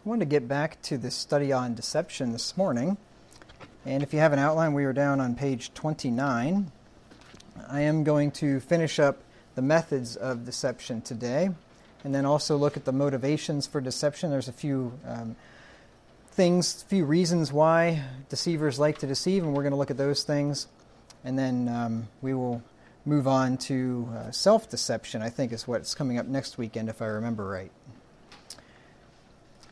I wanted to get back to this study on deception this morning. And if you have an outline, we are down on page 29. I am going to finish up the methods of deception today, and then also look at the motivations for deception. There's a few few reasons why deceivers like to deceive, and we're going to look at those things. And then we will move on to self-deception, I think is what's coming up next weekend, if I remember right.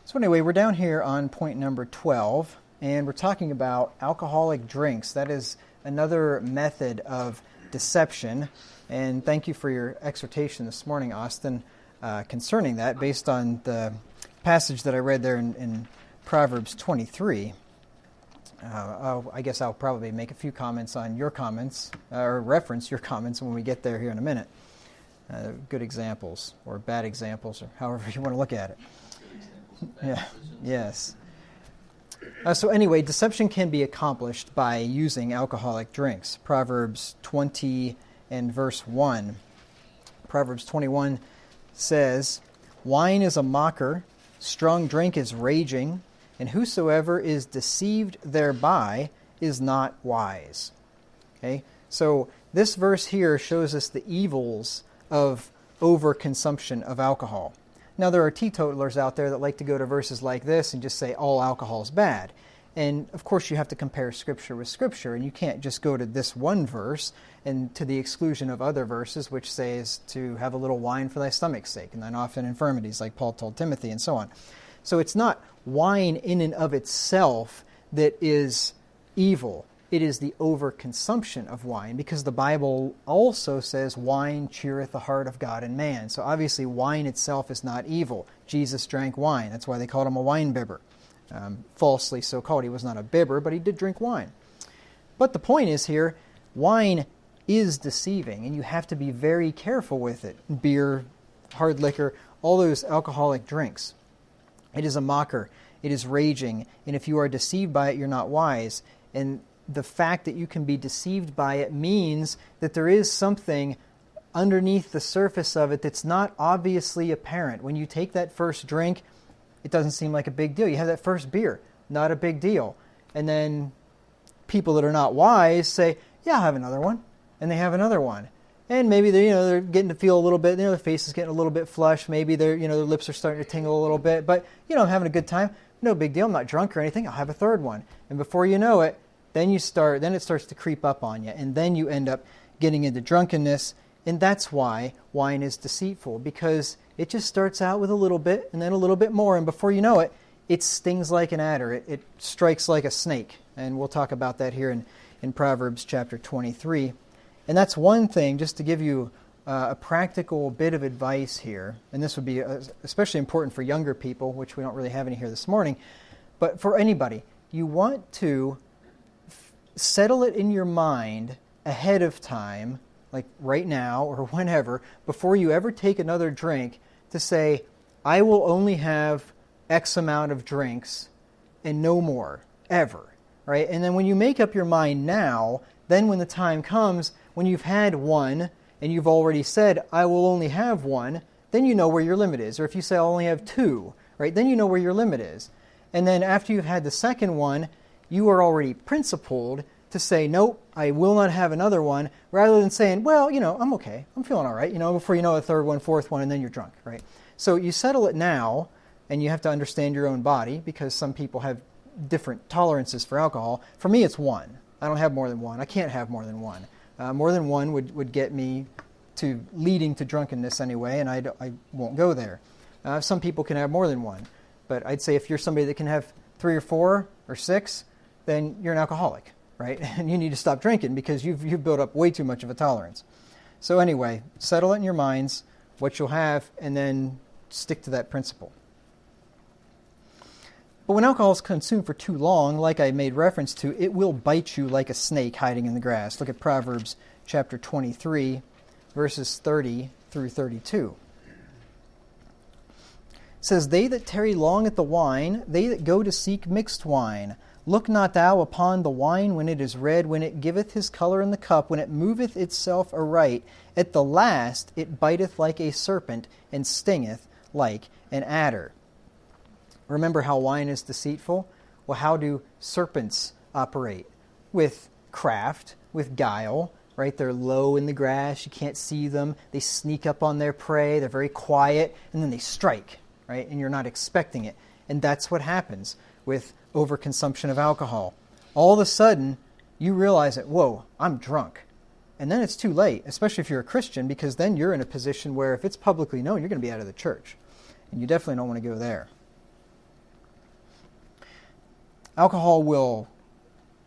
So anyway, we're down here on point number 12, and we're talking about alcoholic drinks. That is another method of deception. And thank you for your exhortation this morning, Austin, concerning that, based on the passage that I read there in Proverbs 23. I guess I'll probably make a few comments on your comments, or reference your comments when we get there here in a minute. Good examples, or bad examples, or however you want to look at it. Yeah. Yes. So anyway, deception can be accomplished by using alcoholic drinks. Proverbs 20 and verse 1. Proverbs 21 says, "Wine is a mocker, strong drink is raging, and whosoever is deceived thereby is not wise." Okay? So this verse here shows us the evils of overconsumption of alcohol. Now, there are teetotalers out there that like to go to verses like this and just say all alcohol is bad. And, of course, you have to compare Scripture with Scripture, and you can't just go to this one verse and to the exclusion of other verses, which says to have a little wine for thy stomach's sake, and thine often infirmities, like Paul told Timothy, and so on. So it's not wine in and of itself that is evil. It is the overconsumption of wine, because the Bible also says wine cheereth the heart of God and man. So obviously wine itself is not evil. Jesus drank wine. That's why they called him a wine bibber. Falsely so called. He was not a bibber, but he did drink wine. But the point is here, wine is deceiving, and you have to be very careful with it. Beer, hard liquor, all those alcoholic drinks. It is a mocker. It is raging. And if you are deceived by it, you're not wise. And the fact that you can be deceived by it means that there is something underneath the surface of it that's not obviously apparent. When you take that first drink, it doesn't seem like a big deal. You have that first beer, not a big deal. And then people that are not wise say, yeah, I'll have another one. And they have another one. And maybe they're getting to feel a little bit, their face is getting a little bit flushed. Maybe their lips are starting to tingle a little bit. But, I'm having a good time. No big deal. I'm not drunk or anything. I'll have a third one. And before you know it, then it starts to creep up on you, and then you end up getting into drunkenness, and that's why wine is deceitful, because it just starts out with a little bit, and then a little bit more, and before you know it, it stings like an adder, it strikes like a snake, and we'll talk about that here in Proverbs chapter 23. And that's one thing, just to give you a practical bit of advice here, and this would be especially important for younger people, which we don't really have any here this morning, but for anybody, you want to settle it in your mind ahead of time, like right now or whenever, before you ever take another drink, to say, I will only have X amount of drinks and no more, ever. Right? And then when you make up your mind now, then when the time comes, when you've had one and you've already said, I will only have one, then you know where your limit is. Or if you say, I'll only have two, right? Then you know where your limit is. And then after you've had the second one, you are already principled to say, nope, I will not have another one, rather than saying, well, I'm okay, I'm feeling all right, before you know a third one, fourth one, and then you're drunk, right? So you settle it now, and you have to understand your own body, because some people have different tolerances for alcohol. For me, it's one. I don't have more than one. I can't have more than one. More than one would get me to leading to drunkenness anyway, and I won't go there. Some people can have more than one. But I'd say if you're somebody that can have 3 or 4 or 6, then you're an alcoholic, right? And you need to stop drinking because you've built up way too much of a tolerance. So anyway, settle it in your minds, what you'll have, and then stick to that principle. But when alcohol is consumed for too long, like I made reference to, it will bite you like a snake hiding in the grass. Look at Proverbs chapter 23, verses 30 through 32. It says, They that tarry long at the wine, they that go to seek mixed wine, look not thou upon the wine when it is red, when it giveth his color in the cup, when it moveth itself aright. At the last it biteth like a serpent, and stingeth like an adder. Remember how wine is deceitful? Well, how do serpents operate? With craft, with guile, right? They're low in the grass. You can't see them. They sneak up on their prey. They're very quiet, and then they strike, right? And you're not expecting it. And that's what happens with overconsumption of alcohol. All of a sudden, you realize that, whoa, I'm drunk. And then it's too late, especially if you're a Christian, because then you're in a position where if it's publicly known, you're going to be out of the church. And you definitely don't want to go there. Alcohol will,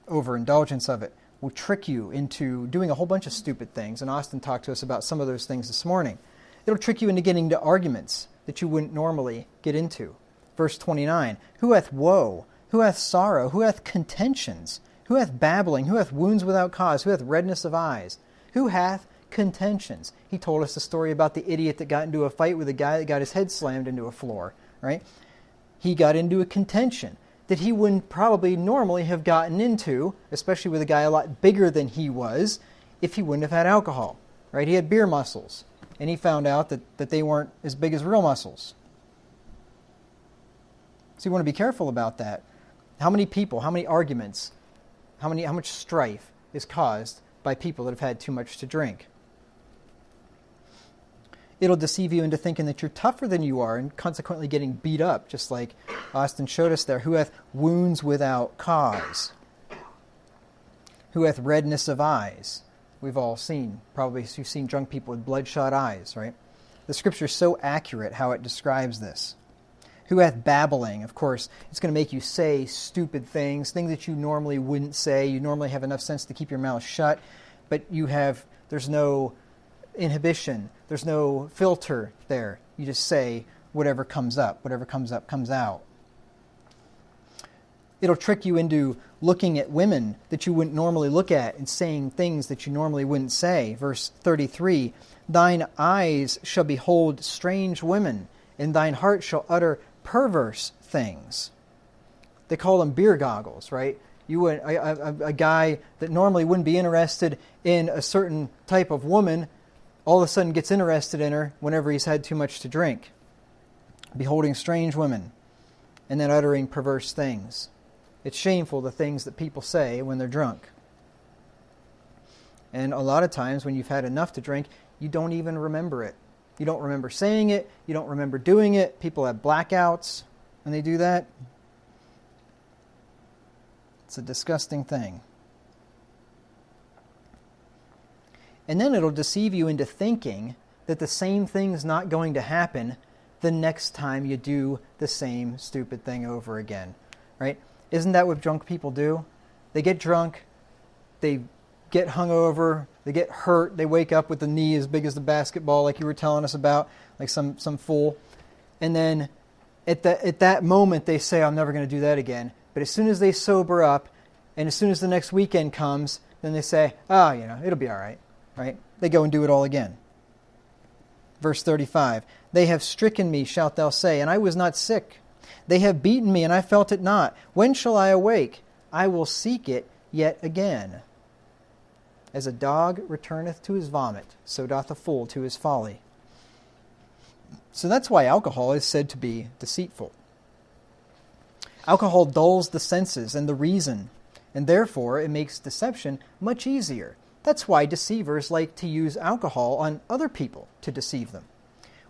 overindulgence of it, will trick you into doing a whole bunch of stupid things. And Austin talked to us about some of those things this morning. It'll trick you into getting into arguments that you wouldn't normally get into. Verse 29, who hath woe? Who hath sorrow? Who hath contentions? Who hath babbling? Who hath wounds without cause? Who hath redness of eyes? Who hath contentions? He told us the story about the idiot that got into a fight with a guy that got his head slammed into a floor, right? He got into a contention that he wouldn't probably normally have gotten into, especially with a guy a lot bigger than he was, if he wouldn't have had alcohol, right? He had beer muscles, and he found out that they weren't as big as real muscles. So you want to be careful about that. How many people, how many arguments, how much strife is caused by people that have had too much to drink? It'll deceive you into thinking that you're tougher than you are and consequently getting beat up, just like Austin showed us there. Who hath wounds without cause? Who hath redness of eyes? We've all seen, probably you've seen drunk people with bloodshot eyes, right? The Scripture is so accurate how it describes this. Who hath babbling? Of course, it's going to make you say stupid things that you normally wouldn't say. You normally have enough sense to keep your mouth shut, but there's no inhibition. There's no filter there. You just say whatever comes up. Whatever comes up, comes out. It'll trick you into looking at women that you wouldn't normally look at and saying things that you normally wouldn't say. Verse 33, thine eyes shall behold strange women, and thine heart shall utter perverse things. They call them beer goggles, right? A guy that normally wouldn't be interested in a certain type of woman all of a sudden gets interested in her whenever he's had too much to drink. Beholding strange women, and then uttering perverse things. It's shameful, the things that people say when they're drunk. And a lot of times when you've had enough to drink, you don't even remember it. You don't remember saying it. You don't remember doing it. People have blackouts when they do that. It's a disgusting thing. And then it'll deceive you into thinking that the same thing's not going to happen the next time you do the same stupid thing over again, right? Isn't that what drunk people do? They get drunk, they get hungover, they get hurt, they wake up with a knee as big as the basketball like you were telling us about, like some fool. And then at that moment they say, I'm never going to do that again. But as soon as they sober up, and as soon as the next weekend comes, then they say, it'll be all right, right? They go and do it all again. Verse 35, they have stricken me, shalt thou say, and I was not sick. They have beaten me, and I felt it not. When shall I awake? I will seek it yet again. As a dog returneth to his vomit, so doth a fool to his folly. So that's why alcohol is said to be deceitful. Alcohol dulls the senses and the reason, and therefore it makes deception much easier. That's why deceivers like to use alcohol on other people to deceive them.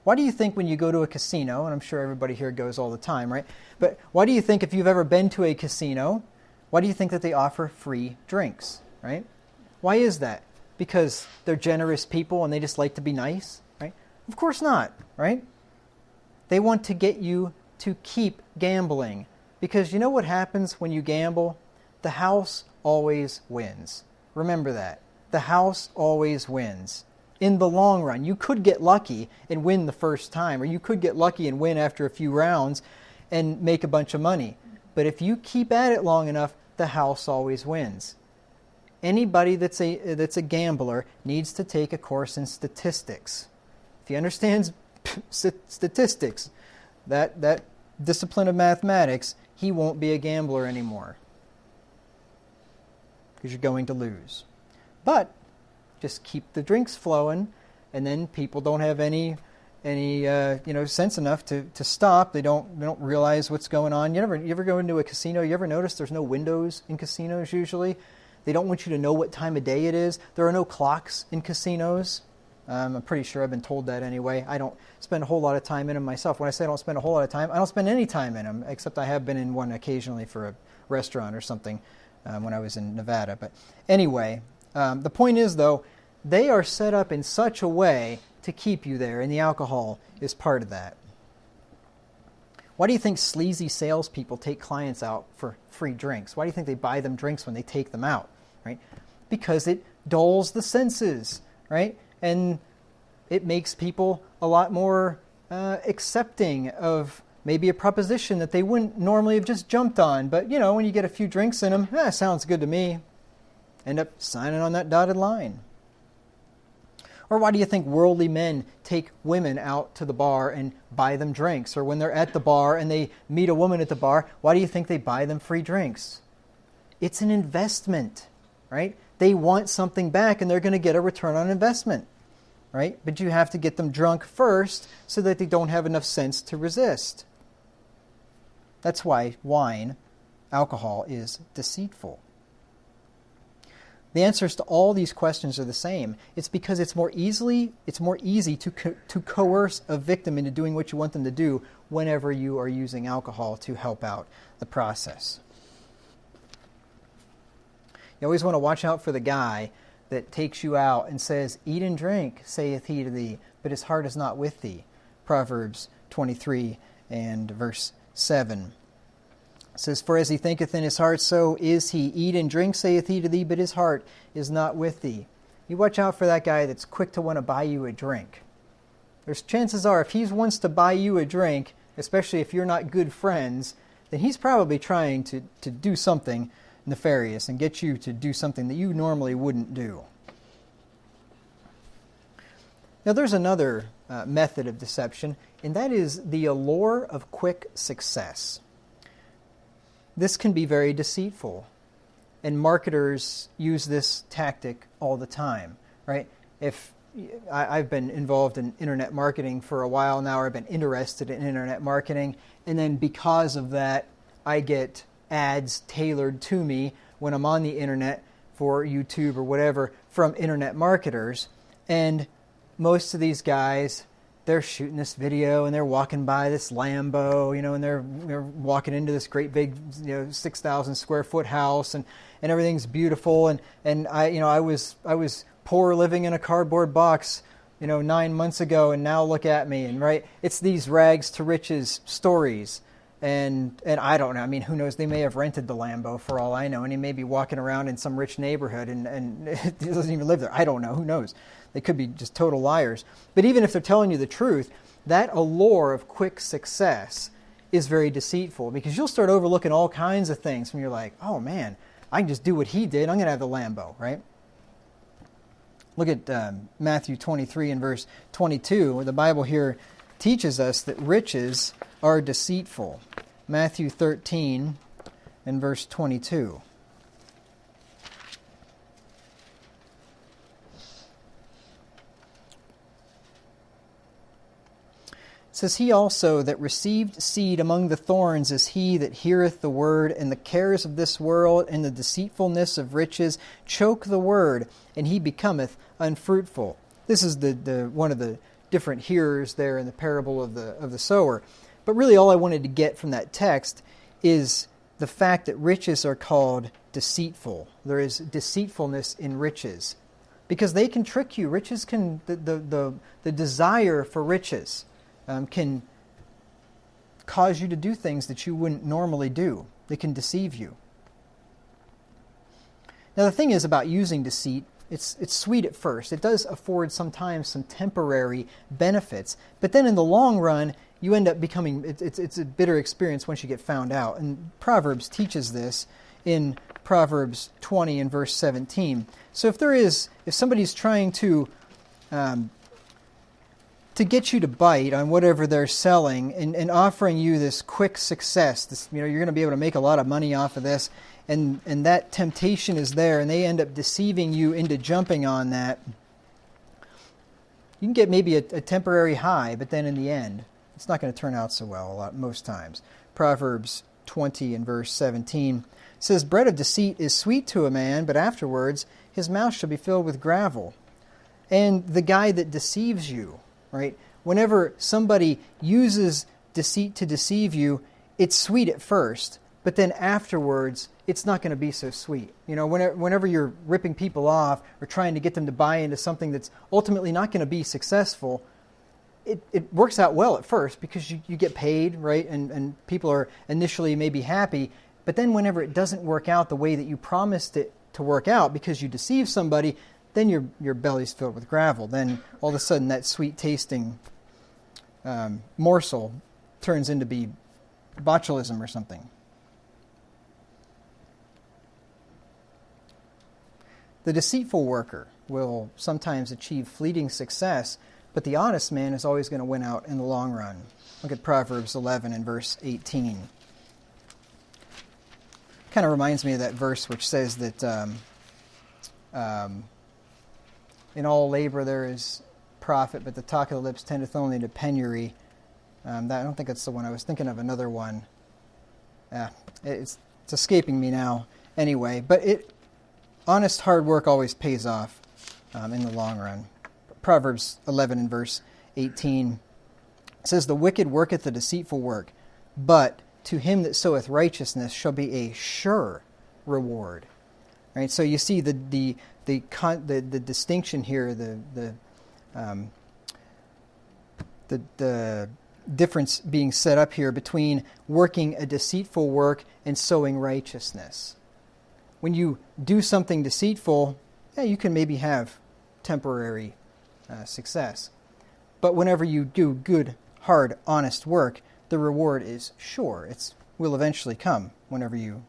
Why do you think when you go to a casino, and I'm sure everybody here goes all the time, right? But why do you think if you've ever been to a casino, why do you think that they offer free drinks, right? Why is that? Because they're generous people and they just like to be nice, right? Of course not, right? They want to get you to keep gambling. Because you know what happens when you gamble? The house always wins. Remember that. The house always wins. In the long run, you could get lucky and win the first time, or you could get lucky and win after a few rounds and make a bunch of money. But if you keep at it long enough, the house always wins. Anybody that's a gambler needs to take a course in statistics. If he understands statistics, that discipline of mathematics, he won't be a gambler anymore. Because you're going to lose. But just keep the drinks flowing, and then people don't have any any sense enough to stop. They don't realize what's going on. You ever go into a casino? You ever notice there's no windows in casinos usually? They don't want you to know what time of day it is. There are no clocks in casinos. I'm pretty sure I've been told that anyway. I don't spend a whole lot of time in them myself. When I say I don't spend a whole lot of time, I don't spend any time in them, except I have been in one occasionally for a restaurant or something when I was in Nevada. But anyway, the point is, though, they are set up in such a way to keep you there, and the alcohol is part of that. Why do you think sleazy salespeople take clients out for free drinks? Why do you think they buy them drinks when they take them out? Right? Because it dulls the senses, right? And it makes people a lot more accepting of maybe a proposition that they wouldn't normally have just jumped on. But, when you get a few drinks in them, sounds good to me. End up signing on that dotted line. Or why do you think worldly men take women out to the bar and buy them drinks? Or when they're at the bar and they meet a woman at the bar, why do you think they buy them free drinks? It's an investment, right? They want something back and they're going to get a return on investment, right? But you have to get them drunk first so that they don't have enough sense to resist. That's why wine, alcohol, is deceitful. The answers to all these questions are the same. It's because it's more easy to coerce a victim into doing what you want them to do whenever you are using alcohol to help out the process. You always want to watch out for the guy that takes you out and says, "Eat and drink, saith he to thee, but his heart is not with thee." Proverbs 23 and verse 7. It says, "For as he thinketh in his heart, so is he. Eat and drink, saith he to thee, but his heart is not with thee." You watch out for that guy that's quick to want to buy you a drink. There's chances are if he wants to buy you a drink, especially if you're not good friends, then he's probably trying to do something nefarious and get you to do something that you normally wouldn't do. Now there's another method of deception, and that is the allure of quick success. This can be very deceitful, and marketers use this tactic all the time, right? If I've been involved in internet marketing for a while now, or I've been interested in internet marketing, and then because of that, I get ads tailored to me when I'm on the internet for YouTube or whatever from internet marketers, and most of these guys, they're shooting this video and they're walking by this Lambo, and they're walking into this great big, 6,000 square foot house, and everything's beautiful. And I was poor living in a cardboard box, 9 months ago, and now look at me. And right, it's these rags to riches stories. And I don't know. I mean, who knows? They may have rented the Lambo for all I know, and he may be walking around in some rich neighborhood and he doesn't even live there. I don't know. Who knows? They could be just total liars. But even if they're telling you the truth, that allure of quick success is very deceitful, because you'll start overlooking all kinds of things when you're like, oh man, I can just do what he did. I'm going to have the Lambo, right? Look at Matthew 23 and verse 22, where the Bible here teaches us that riches are deceitful. Matthew 13 and verse 22. It says, "He also that received seed among the thorns is he that heareth the word, and the cares of this world and the deceitfulness of riches choke the word, and he becometh unfruitful." This is the one of the different hearers there in the parable of the sower. But really all I wanted to get from that text is the fact that riches are called deceitful. There is deceitfulness in riches, because they can trick you. Riches can, the desire for riches can cause you to do things that you wouldn't normally do. They can deceive you. Now the thing is about using deceit, it's sweet at first. It does afford sometimes some temporary benefits, but then in the long run, you end up becoming, it's a bitter experience once you get found out. And Proverbs teaches this in Proverbs 20 and verse 17. So if somebody's trying to get you to bite on whatever they're selling and offering you this quick success, this, you're going to be able to make a lot of money off of this, and that temptation is there, and they end up deceiving you into jumping on that, You can get maybe a temporary high, but then in the end, it's not going to turn out so well most times. Proverbs 20 and verse 17 says, bread of deceit is sweet to a man, but afterwards his mouth shall be filled with gravel. And the guy that deceives you, right? Whenever somebody uses deceit to deceive you, it's sweet at first, but then afterwards, it's not going to be so sweet. You know, whenever you're ripping people off or trying to get them to buy into something that's ultimately not going to be successful, it works out well at first because you get paid, right? And people are initially maybe happy, but then whenever it doesn't work out the way that you promised it to work out because you deceive somebody, then your belly's filled with gravel. Then all of a sudden that sweet tasting morsel turns into be botulism or something. The deceitful worker will sometimes achieve fleeting success, but the honest man is always going to win out in the long run. Look at Proverbs 11 and verse 18. Kind of reminds me of that verse which says that in all labor there is profit, but the talk of the lips tendeth only to penury. I don't think that's the one. I was thinking of another one. It's escaping me now. Anyway, but honest hard work always pays off in the long run. Proverbs 11 and verse 18 says, the wicked worketh a deceitful work, but to him that soweth righteousness shall be a sure reward. Right. So you see the distinction here, the difference being set up here between working a deceitful work and sowing righteousness. When you do something deceitful, you can maybe have temporary success. But whenever you do good, hard, honest work, the reward is sure. It will eventually come whenever you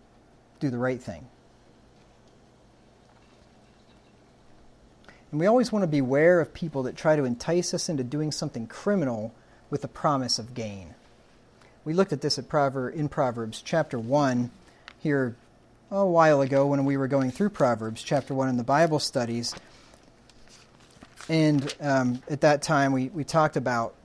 do the right thing. And we always want to beware of people that try to entice us into doing something criminal with the promise of gain. We looked at this in Proverbs chapter 1 here a while ago when we were going through Proverbs chapter 1 in the Bible studies. And at that time we talked about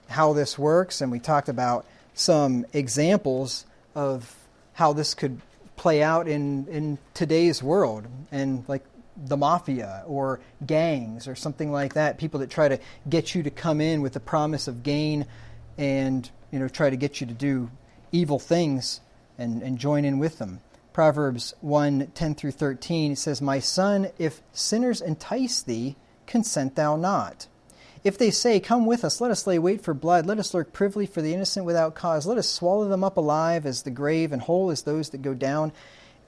how this works, and we talked about some examples of how this could play out in today's world, and like the mafia or gangs or something like that, people that try to get you to come in with the promise of gain and try to get you to do evil things and join in with them. Proverbs 1:10 through 13 says, my son, if sinners entice thee, consent thou not. If they say, come with us, let us lay wait for blood, let us lurk privily for the innocent without cause, let us swallow them up alive as the grave, and whole as those that go down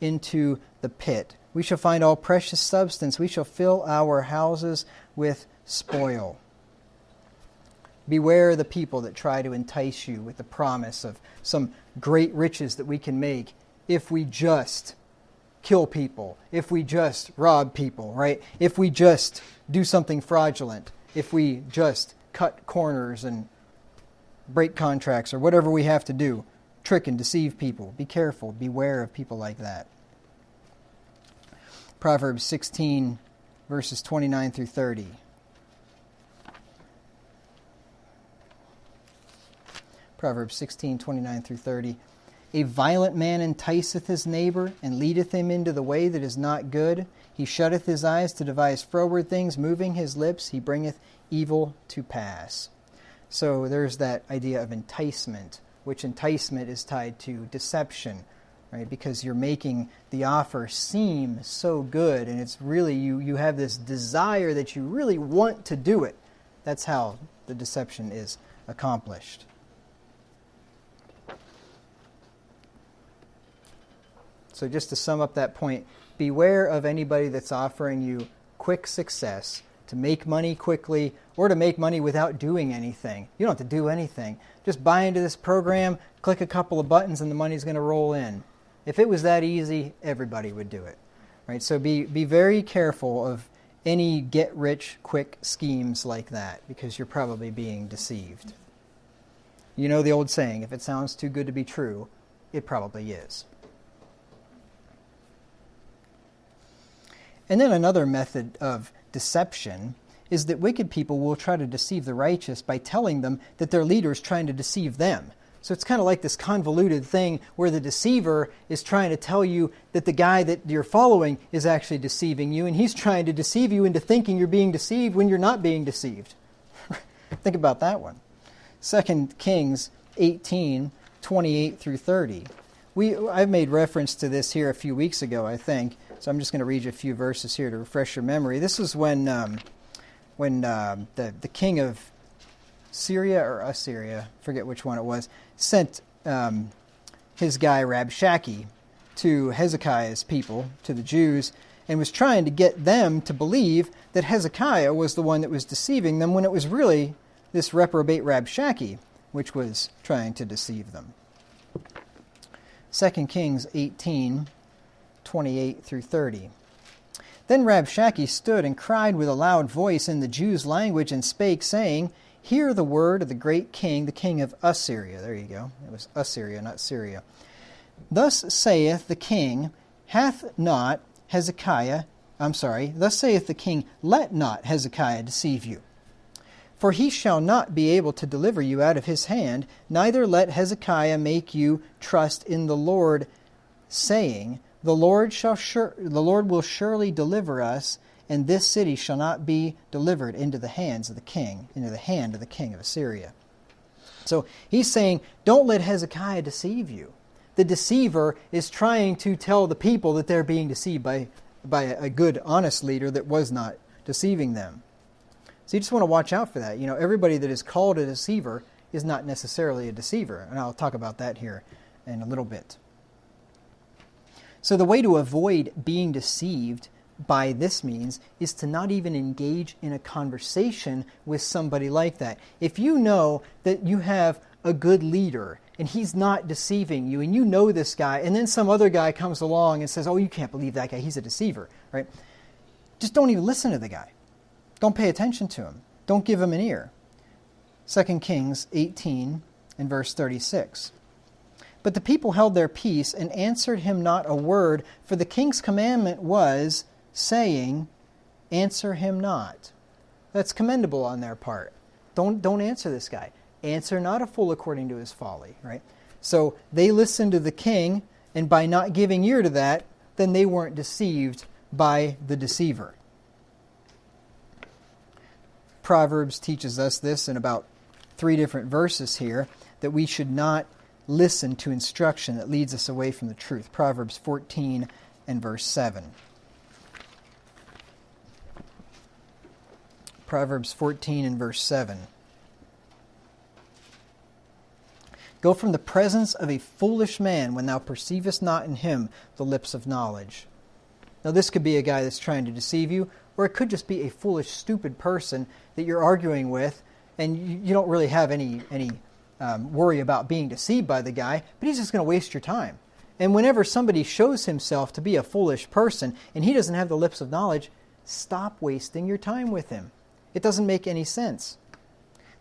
into the pit. We shall find all precious substance, we shall fill our houses with spoil. Beware the people that try to entice you with the promise of some great riches that we can make if we just kill people, if we just rob people, right? If we just do something fraudulent, if we just cut corners and break contracts or whatever we have to do, trick and deceive people. Be careful, beware of people like that. Proverbs 16, verses 29 through 30. Proverbs 16, 29 through 30. A violent man enticeth his neighbor, and leadeth him into the way that is not good. He shutteth his eyes to devise froward things, moving his lips, he bringeth evil to pass. So there's that idea of enticement, which enticement is tied to deception, right? Because you're making the offer seem so good, and it's really, you have this desire that you really want to do it. That's how the deception is accomplished. So just to sum up that point, beware of anybody that's offering you quick success, to make money quickly, or to make money without doing anything. You don't have to do anything. Just buy into this program, click a couple of buttons, and the money's going to roll in. If it was that easy, everybody would do it. Right? So be very careful of any get-rich-quick schemes like that, because you're probably being deceived. You know the old saying, if it sounds too good to be true, it probably is. And then another method of deception is that wicked people will try to deceive the righteous by telling them that their leader is trying to deceive them. So it's kind of like this convoluted thing where the deceiver is trying to tell you that the guy that you're following is actually deceiving you, and he's trying to deceive you into thinking you're being deceived when you're not being deceived. Think about that one. 2 Kings 18, 28 through 30. I've made reference to this here a few weeks ago, I think, so I'm just going to read you a few verses here to refresh your memory. This is when the king of Syria or Assyria, forget which one it was, sent his guy Rabshakeh to Hezekiah's people, to the Jews, and was trying to get them to believe that Hezekiah was the one that was deceiving them when it was really this reprobate Rabshakeh which was trying to deceive them. 2 Kings 18, 28 through 30. Then Rabshakeh stood and cried with a loud voice in the Jews' language and spake, saying, Hear the word of the great king, the king of Assyria. There you go. It was Assyria, not Syria. Thus saith the king, thus saith the king, let not Hezekiah deceive you. For he shall not be able to deliver you out of his hand, neither let Hezekiah make you trust in the Lord, saying, The Lord will surely deliver us, and this city shall not be delivered into the hand of the king of Assyria. So he's saying, don't let Hezekiah deceive you. The deceiver is trying to tell the people that they're being deceived by a good, honest leader that was not deceiving them. So you just want to watch out for that. You know, everybody that is called a deceiver is not necessarily a deceiver, and I'll talk about that here in a little bit. So the way to avoid being deceived by this means is to not even engage in a conversation with somebody like that. If you know that you have a good leader and he's not deceiving you, and you know this guy, and then some other guy comes along and says, oh, you can't believe that guy, he's a deceiver, right? Just don't even listen to the guy. Don't pay attention to him. Don't give him an ear. 2 Kings 18 and verse 36. But the people held their peace and answered him not a word, for the king's commandment was, saying, answer him not. That's commendable on their part. Don't answer this guy. Answer not a fool according to his folly, right? So they listened to the king, and by not giving ear to that, then they weren't deceived by the deceiver. Proverbs teaches us this in about 3 different verses here, that we should not listen to instruction that leads us away from the truth. Proverbs 14 and verse 7. Proverbs 14 and verse 7. Go from the presence of a foolish man when thou perceivest not in him the lips of knowledge. Now this could be a guy that's trying to deceive you, or it could just be a foolish, stupid person that you're arguing with, and you don't really have any worry about being deceived by the guy, but he's just going to waste your time. And whenever somebody shows himself to be a foolish person, and he doesn't have the lips of knowledge, stop wasting your time with him. It doesn't make any sense.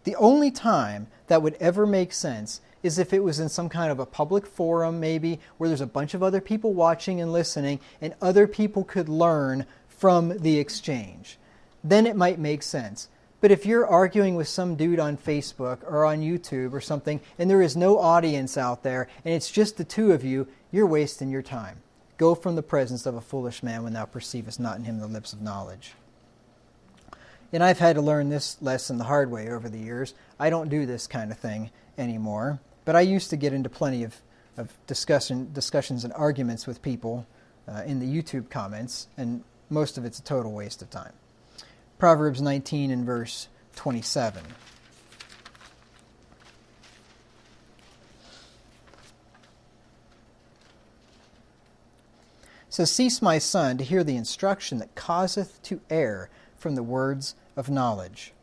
The only time that would ever make sense is if it was in some kind of a public forum, maybe, where there's a bunch of other people watching and listening, and other people could learn from the exchange. Then it might make sense. But if you're arguing with some dude on Facebook or on YouTube or something, and there is no audience out there, and it's just the two of you, you're wasting your time. Go from the presence of a foolish man when thou perceivest not in him the lips of knowledge. And I've had to learn this lesson the hard way over the years. I don't do this kind of thing anymore. But I used to get into plenty of discussions and arguments with people in the YouTube comments, and most of it's a total waste of time. Proverbs 19 and verse 27. It says, Cease, my son, to hear the instruction that causeth to err from the words of knowledge.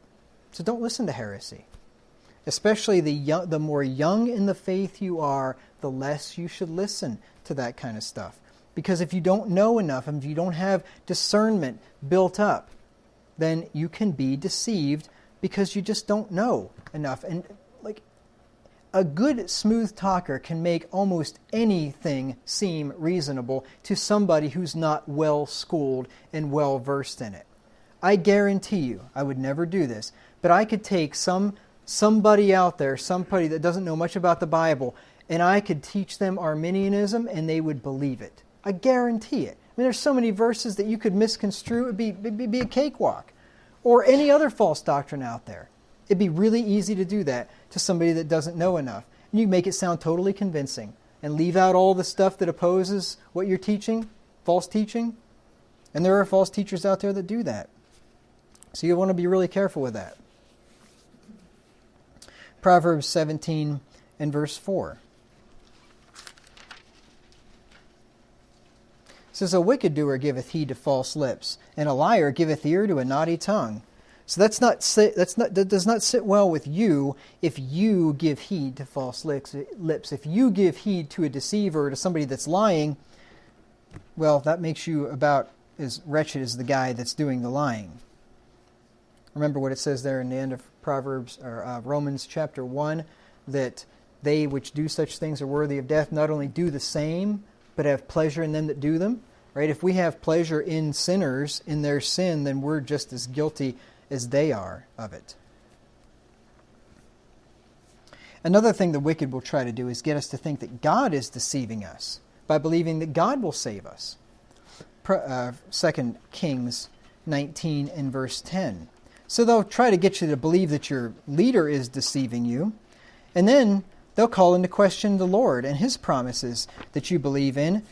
So don't listen to heresy. Especially the more young in the faith you are, the less you should listen to that kind of stuff. Because if you don't know enough, and if you don't have discernment built up, then you can be deceived because you just don't know enough. And like a good smooth talker can make almost anything seem reasonable to somebody who's not well schooled and well versed in it. I guarantee you, I would never do this, but I could take somebody out there, somebody that doesn't know much about the Bible, and I could teach them Arminianism and they would believe it. I guarantee it. I mean, there's so many verses that you could misconstrue. It'd be a cakewalk. Or any other false doctrine out there. It'd be really easy to do that to somebody that doesn't know enough. And you make it sound totally convincing and leave out all the stuff that opposes what you're teaching, false teaching. And there are false teachers out there that do that. So you want to be really careful with that. Proverbs 17 and verse 4. It says, a wicked doer giveth heed to false lips, and a liar giveth ear to a naughty tongue. So that does not sit well with you if you give heed to false lips. If you give heed to a deceiver or to somebody that's lying, well, that makes you about as wretched as the guy that's doing the lying. Remember what it says there in the end of Proverbs or Romans chapter 1, that they which do such things are worthy of death, not only do the same, but have pleasure in them that do them. Right? If we have pleasure in sinners, in their sin, then we're just as guilty as they are of it. Another thing the wicked will try to do is get us to think that God is deceiving us by believing that God will save us. 2 Kings 19 and verse 10. So they'll try to get you to believe that your leader is deceiving you, and then they'll call into question the Lord and His promises that you believe in.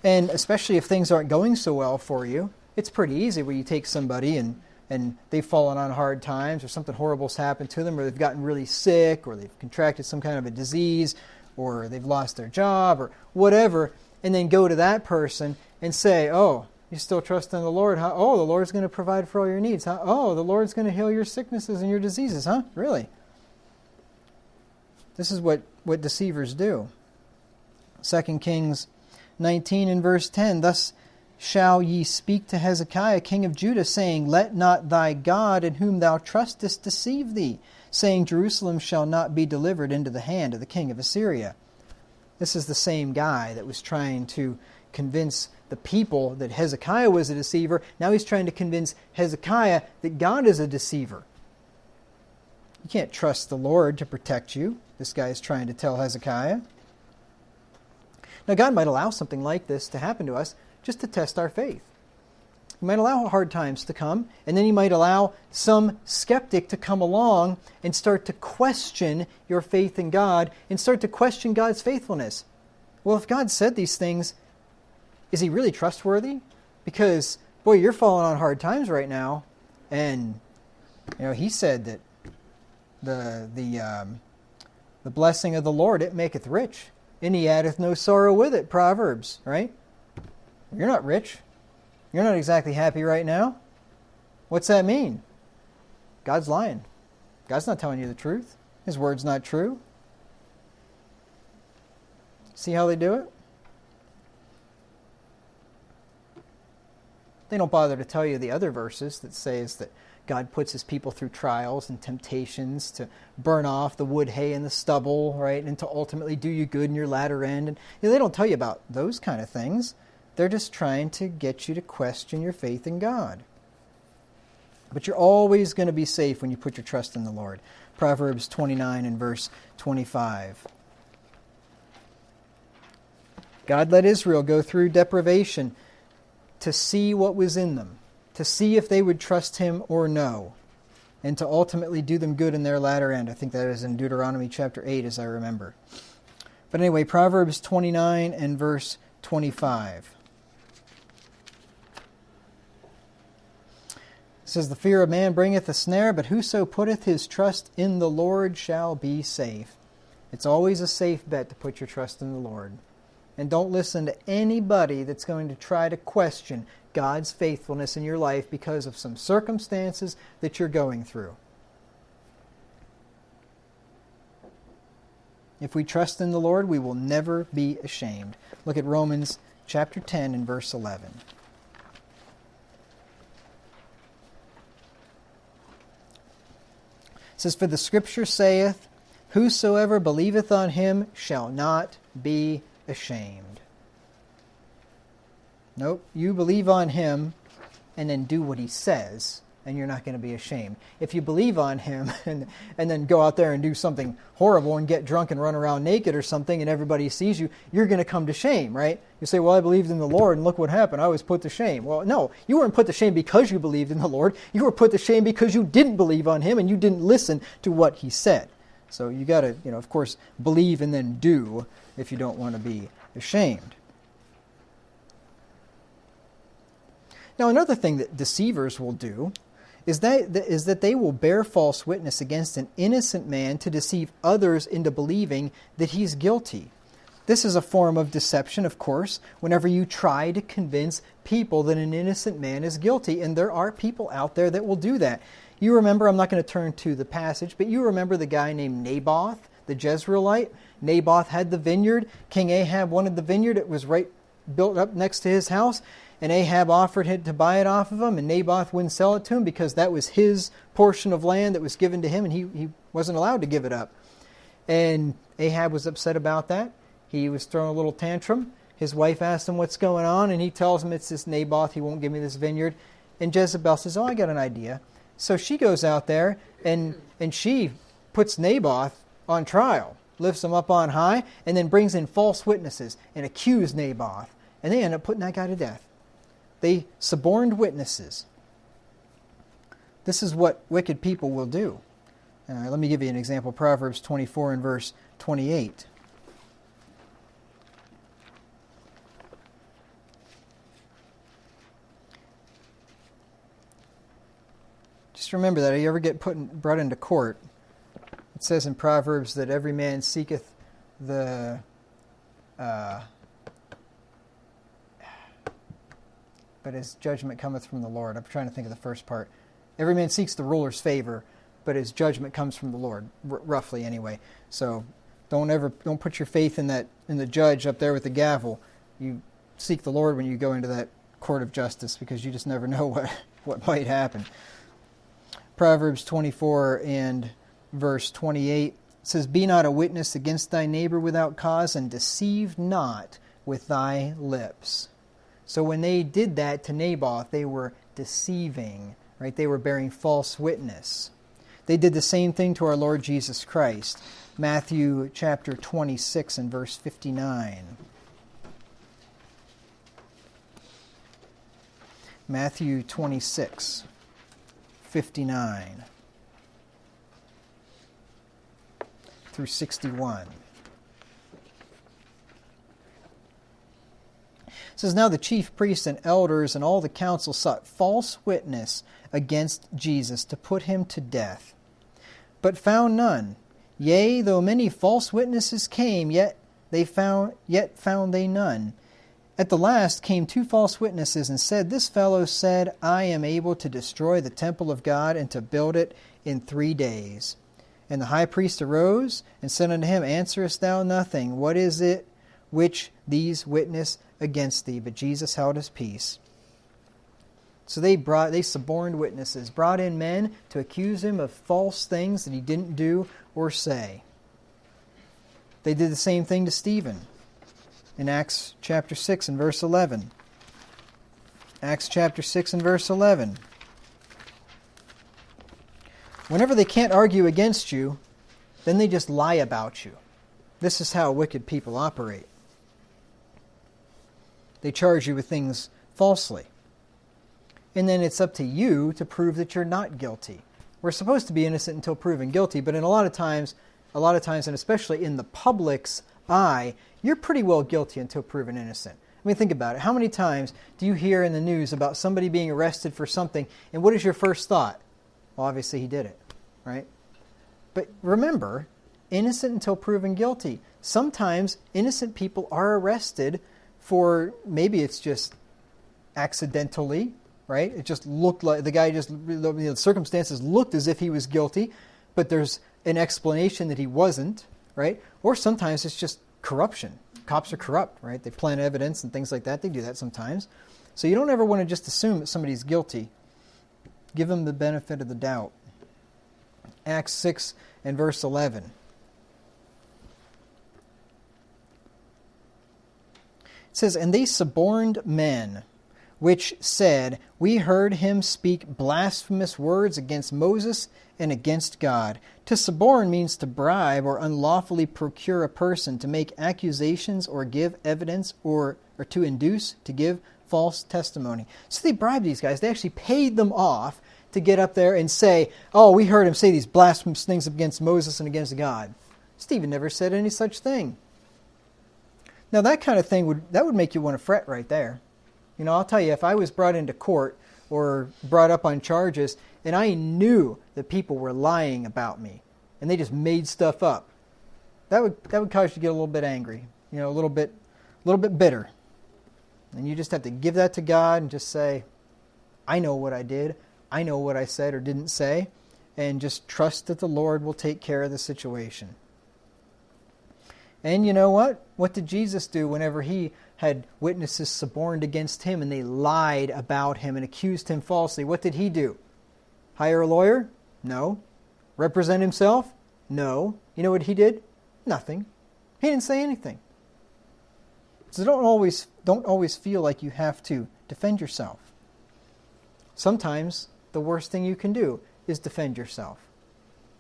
And especially if things aren't going so well for you, it's pretty easy where you take somebody and they've fallen on hard times, or something horrible's happened to them, or they've gotten really sick, or they've contracted some kind of a disease, or they've lost their job, or whatever, and then go to that person and say, oh, you still trust in the Lord, huh? Oh, the Lord's going to provide for all your needs, huh? Oh, the Lord's going to heal your sicknesses and your diseases, huh? Really? This is what deceivers do. 2 Kings 19 and verse 10, thus shall ye speak to Hezekiah, king of Judah, saying, let not thy God in whom thou trustest deceive thee, saying, Jerusalem shall not be delivered into the hand of the king of Assyria. This is the same guy that was trying to convince the people that Hezekiah was a deceiver. Now he's trying to convince Hezekiah that God is a deceiver. You can't trust the Lord to protect you, this guy is trying to tell Hezekiah. Now, God might allow something like this to happen to us just to test our faith. He might allow hard times to come, and then He might allow some skeptic to come along and start to question your faith in God and start to question God's faithfulness. Well, if God said these things, is He really trustworthy? Because, boy, you're falling on hard times right now, and He said that the blessing of the Lord, it maketh rich, and He addeth no sorrow with it. Proverbs, right? You're not rich. You're not exactly happy right now. What's that mean? God's lying. God's not telling you the truth. His word's not true. See how they do it? They don't bother to tell you the other verses that says that God puts His people through trials and temptations to burn off the wood, hay, and the stubble, right? And to ultimately do you good in your latter end. And they don't tell you about those kind of things. They're just trying to get you to question your faith in God. But you're always going to be safe when you put your trust in the Lord. Proverbs 29 and verse 25. God let Israel go through deprivation to see what was in them, to see if they would trust Him or no, and to ultimately do them good in their latter end. I think that is in Deuteronomy chapter 8, as I remember. But anyway, Proverbs 29 and verse 25. It says, the fear of man bringeth a snare, but whoso putteth his trust in the Lord shall be safe. It's always a safe bet to put your trust in the Lord. And don't listen to anybody that's going to try to question God's faithfulness in your life because of some circumstances that you're going through. If we trust in the Lord, we will never be ashamed. Look at Romans chapter 10 and verse 11. It says, for the Scripture saith, whosoever believeth on Him shall not be ashamed. Nope, you believe on Him and then do what He says, and you're not going to be ashamed. If you believe on him and then go out there and do something horrible and get drunk and run around naked or something and everybody sees you, you're going to come to shame, right? You say, well, I believed in the Lord and look what happened. I was put to shame. Well, no, you weren't put to shame because you believed in the Lord. You were put to shame because you didn't believe on him and you didn't listen to what he said. So you got to, of course, believe and then do if you don't want to be ashamed. Now, another thing that deceivers will do is that they will bear false witness against an innocent man to deceive others into believing that he's guilty. This is a form of deception, of course, whenever you try to convince people that an innocent man is guilty, and there are people out there that will do that. You remember, I'm not going to turn to the passage, but you remember the guy named Naboth, the Jezreelite. Naboth had the vineyard. King Ahab wanted the vineyard. It was right built up next to his house. And Ahab offered him to buy it off of him, and Naboth wouldn't sell it to him because that was his portion of land that was given to him, and he wasn't allowed to give it up. And Ahab was upset about that. He was throwing a little tantrum. His wife asked him what's going on, and he tells him it's this Naboth. He won't give me this vineyard. And Jezebel says, I got an idea. So she goes out there, and she puts Naboth on trial, lifts him up on high, and then brings in false witnesses and accuse Naboth. And they end up putting that guy to death. They suborned witnesses. This is what wicked people will do. Let me give you an example. Proverbs 24 and verse 28. Just remember that if you ever get brought into court, it says in Proverbs that every man seeketh the... but his judgment cometh from the Lord. I'm trying to think of the first part. Every man seeks the ruler's favor, but his judgment comes from the Lord, roughly anyway. So don't put your faith in the judge up there with the gavel. You seek the Lord when you go into that court of justice, because you just never know what might happen. Proverbs 24 and verse 28 says, Be not a witness against thy neighbor without cause, and deceive not with thy lips. So when they did that to Naboth, they were deceiving, right? They were bearing false witness. They did the same thing to our Lord Jesus Christ. Matthew chapter 26 and verse 59. Matthew 26, 59 through 61. It says, Now the chief priests and elders and all the council sought false witness against Jesus to put him to death, but found none. Yea, though many false witnesses came, yet found they none. At the last came two false witnesses and said, This fellow said, I am able to destroy the temple of God and to build it in 3 days. And the high priest arose and said unto him, Answerest thou nothing? What is it which these witness against thee? But Jesus held his peace. So they suborned witnesses, brought in men to accuse him of false things that he didn't do or say. They did the same thing to Stephen in Acts chapter 6 and verse 11. Acts chapter 6 and verse 11. Whenever they can't argue against you, then they just lie about you. This is how wicked people operate. They charge you with things falsely. And then it's up to you to prove that you're not guilty. We're supposed to be innocent until proven guilty, but in a lot of times, and especially in the public's eye, you're pretty well guilty until proven innocent. I mean, think about it. How many times do you hear in the news about somebody being arrested for something, and what is your first thought? Well, obviously he did it, right? But remember, innocent until proven guilty. Sometimes innocent people are arrested for, maybe it's just accidentally, right? It just looked like the circumstances looked as if he was guilty, but there's an explanation that he wasn't, right? Or sometimes it's just corruption. Cops are corrupt, right? They plant evidence and things like that. They do that sometimes. So you don't ever want to just assume that somebody's guilty. Give them the benefit of the doubt. Acts 6 and verse 11. It says, And they suborned men which said, We heard him speak blasphemous words against Moses and against God. To suborn means to bribe or unlawfully procure a person to make accusations or give evidence or to induce to give false testimony. So they bribed these guys. They actually paid them off to get up there and say, oh, we heard him say these blasphemous things against Moses and against God. Stephen never said any such thing. Now that kind of thing would make you want to fret right there. You know, I'll tell you, if I was brought into court or brought up on charges and I knew that people were lying about me and they just made stuff up, that would cause you to get a little bit angry, you know, a little bit bitter. And you just have to give that to God and just say, I know what I did. I know what I said or didn't say. And just trust that the Lord will take care of the situation. And you know what? What did Jesus do whenever he had witnesses suborned against him and they lied about him and accused him falsely? What did he do? Hire a lawyer? No. Represent himself? No. You know what he did? Nothing. He didn't say anything. So don't always feel like you have to defend yourself. Sometimes the worst thing you can do is defend yourself.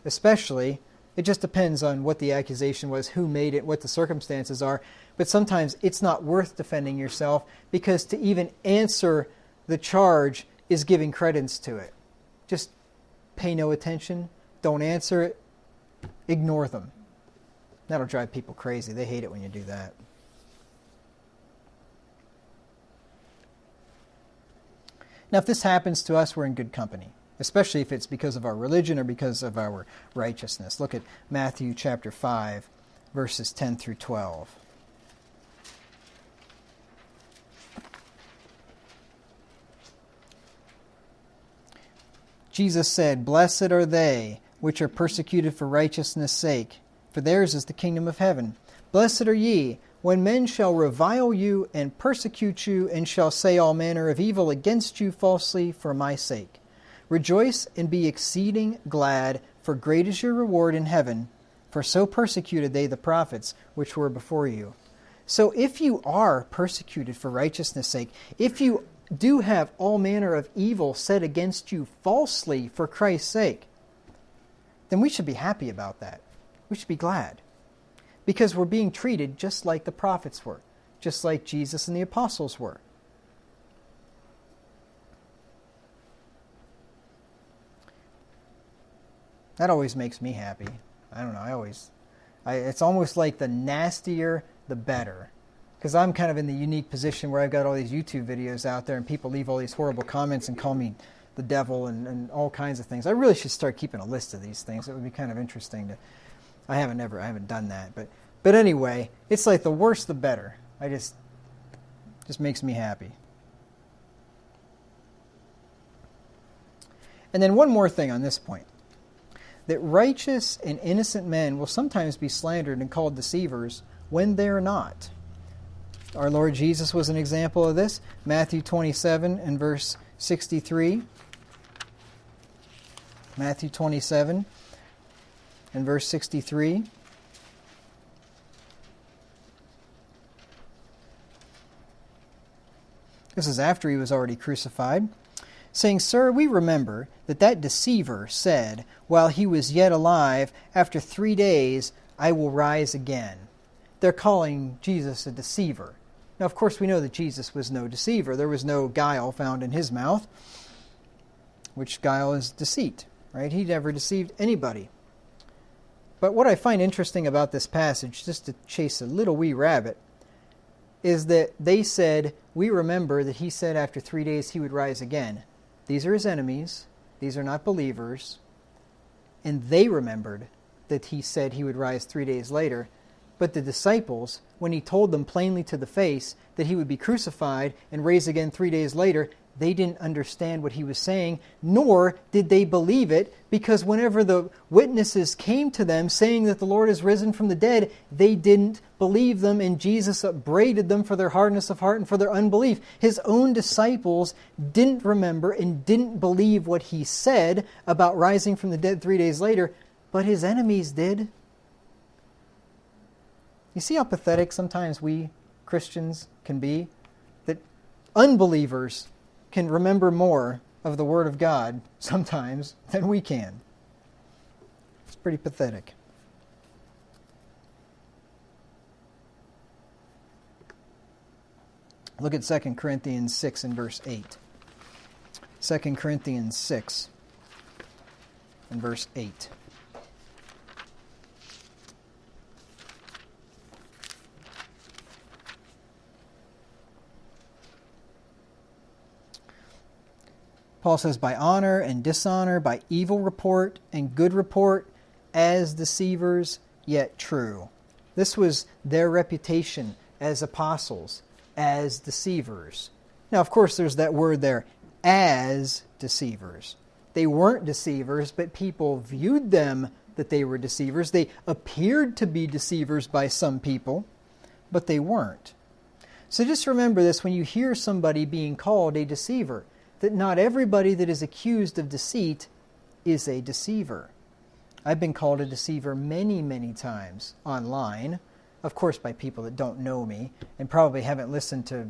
Especially, it just depends on what the accusation was, who made it, what the circumstances are. But sometimes it's not worth defending yourself because to even answer the charge is giving credence to it. Just pay no attention. Don't answer it. Ignore them. That'll drive people crazy. They hate it when you do that. Now, if this happens to us, we're in good company, especially if it's because of our religion or because of our righteousness. Look at Matthew chapter 5, verses 10 through 12. Jesus said, Blessed are they which are persecuted for righteousness' sake, for theirs is the kingdom of heaven. Blessed are ye, when men shall revile you and persecute you, and shall say all manner of evil against you falsely for my sake. Rejoice and be exceeding glad, for great is your reward in heaven, for so persecuted they the prophets which were before you. So if you are persecuted for righteousness' sake, if you do have all manner of evil said against you falsely for Christ's sake, then we should be happy about that. We should be glad. Because we're being treated just like the prophets were, just like Jesus and the apostles were. That always makes me happy. I don't know, it's almost like the nastier, the better. Because I'm kind of in the unique position where I've got all these YouTube videos out there and people leave all these horrible comments and call me the devil and all kinds of things. I really should start keeping a list of these things. It would be kind of interesting to... I haven't done that, but anyway, it's like the worse the better. Just makes me happy. And then one more thing on this point, that righteous and innocent men will sometimes be slandered and called deceivers when they're not. Our Lord Jesus was an example of this. Matthew 27 and verse 63. Matthew 27 and verse 63. This is after he was already crucified, saying, Sir, we remember that deceiver said, while he was yet alive, after 3 days I will rise again. They're calling Jesus a deceiver. Now, of course, we know that Jesus was no deceiver. There was no guile found in his mouth, which guile is deceit, right? He never deceived anybody. But what I find interesting about this passage, just to chase a little wee rabbit, is that they said, we remember that he said after 3 days he would rise again. These are his enemies. These are not believers. And they remembered that he said he would rise 3 days later. But the disciples, when he told them plainly to the face that he would be crucified and raise again 3 days later, they didn't understand what he was saying, nor did they believe it, because whenever the witnesses came to them saying that the Lord is risen from the dead, they didn't believe them, and Jesus upbraided them for their hardness of heart and for their unbelief. His own disciples didn't remember and didn't believe what he said about rising from the dead 3 days later, but his enemies did. You see how pathetic sometimes we Christians can be? That unbelievers can remember more of the Word of God sometimes than we can. It's pretty pathetic. Look at 2 Corinthians 6 and verse 8. 2 Corinthians 6 and verse 8. Paul says, by honor and dishonor, by evil report and good report, as deceivers, yet true. This was their reputation as apostles, as deceivers. Now, of course, there's that word there, as deceivers. They weren't deceivers, but people viewed them that they were deceivers. They appeared to be deceivers by some people, but they weren't. So just remember this when you hear somebody being called a deceiver, that not everybody that is accused of deceit is a deceiver. I've been called a deceiver many, many times online, of course by people that don't know me and probably haven't listened to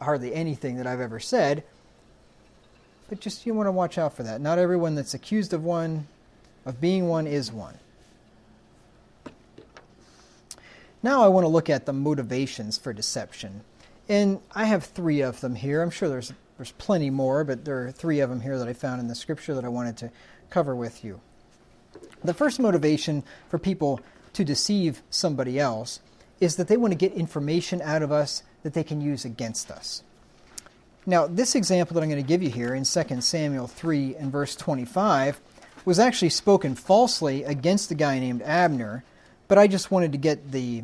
hardly anything that I've ever said. But just you want to watch out for that. Not everyone that's accused of being one is one. Now I want to look at the motivations for deception. And I have 3 of them here. I'm sure there's plenty more, but there are 3 of them here that I found in the Scripture that I wanted to cover with you. The first motivation for people to deceive somebody else is that they want to get information out of us that they can use against us. Now, this example that I'm going to give you here in 2 Samuel 3 and verse 25 was actually spoken falsely against a guy named Abner, but I just wanted to get the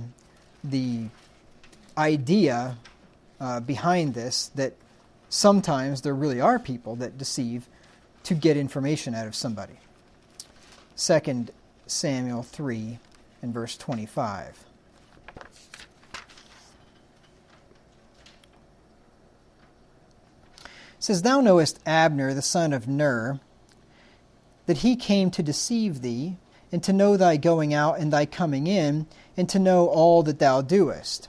idea behind this, that sometimes there really are people that deceive to get information out of somebody. 2 Samuel 3 and verse 25. It says, Thou knowest Abner, the son of Ner, that he came to deceive thee, and to know thy going out and thy coming in, and to know all that thou doest.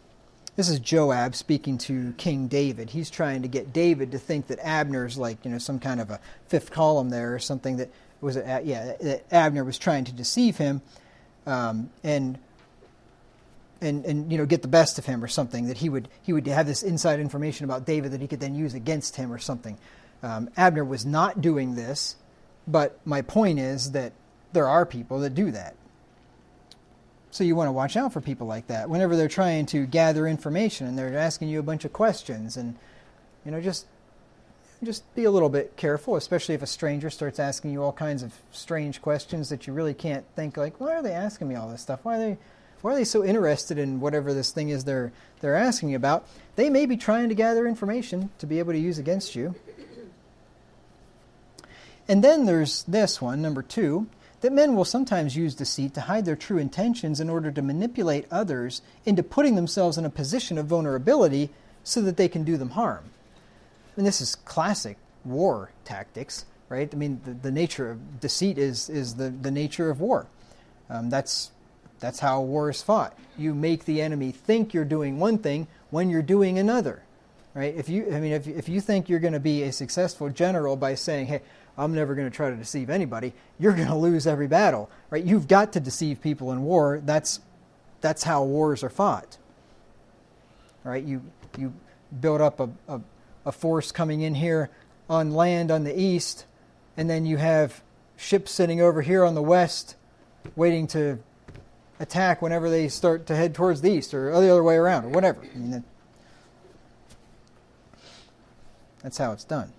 This is Joab speaking to King David. He's trying to get David to think that Abner's like, some kind of a fifth column there or something, that Abner was trying to deceive him, and get the best of him or something, that he would have this inside information about David that he could then use against him or something. Abner was not doing this, but my point is that there are people that do that. So you want to watch out for people like that whenever they're trying to gather information and they're asking you a bunch of questions, and just be a little bit careful, especially if a stranger starts asking you all kinds of strange questions that you really can't think, like, why are they asking me all this stuff? Why are they so interested in whatever this thing is they're asking you about? They may be trying to gather information to be able to use against you. And then there's this one, number 2, that men will sometimes use deceit to hide their true intentions in order to manipulate others into putting themselves in a position of vulnerability so that they can do them harm. And this is classic war tactics, right? I mean, the nature of deceit is the nature of war. That's how war is fought. You make the enemy think you're doing one thing when you're doing another, right? If you think you're going to be a successful general by saying, hey, I'm never going to try to deceive anybody, you're going to lose every battle, right? You've got to deceive people in war. That's how wars are fought, right? You build up a force coming in here on land on the east, and then you have ships sitting over here on the west waiting to attack whenever they start to head towards the east, or the other way around, or whatever. I mean, that's how it's done.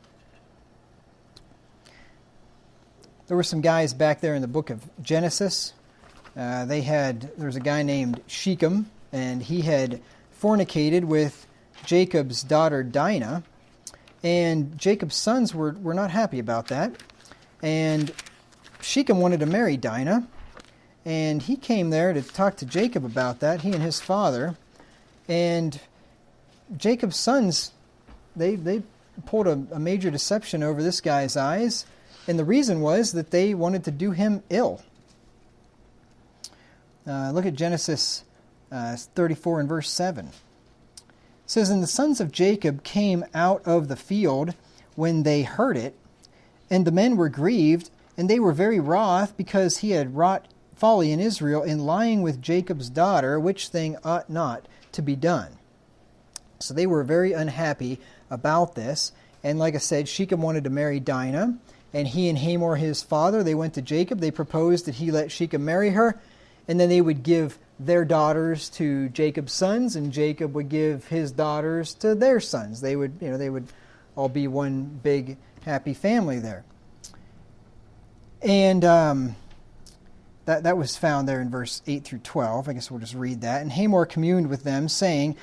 There were some guys back there in the book of Genesis. There was a guy named Shechem, and he had fornicated with Jacob's daughter Dinah, and Jacob's sons were not happy about that. And Shechem wanted to marry Dinah, and he came there to talk to Jacob about that, he and his father. And Jacob's sons, they pulled a major deception over this guy's eyes, and the reason was that they wanted to do him ill. Look at Genesis 34 and verse 7. It says, And the sons of Jacob came out of the field when they heard it. And the men were grieved, and they were very wroth, because he had wrought folly in Israel in lying with Jacob's daughter, which thing ought not to be done. So they were very unhappy about this. And like I said, Shechem wanted to marry Dinah, and he and Hamor, his father, they went to Jacob. They proposed that he let Shechem marry her, and then they would give their daughters to Jacob's sons, and Jacob would give his daughters to their sons. They would all be one big happy family there. And that was found there in verse 8 through 12. I guess we'll just read that. And Hamor communed with them, saying,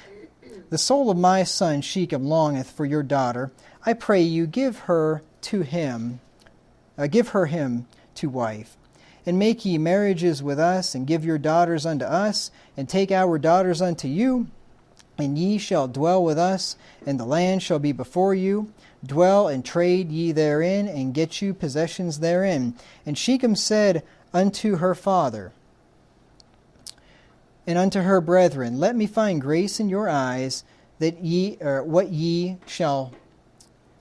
"The soul of my son Shechem longeth for your daughter. I pray you give her him to wife. And make ye marriages with us, and give your daughters unto us, and take our daughters unto you. And ye shall dwell with us, and the land shall be before you. Dwell and trade ye therein, and get you possessions therein." And Shechem said unto her father and unto her brethren, "Let me find grace in your eyes, that what ye shall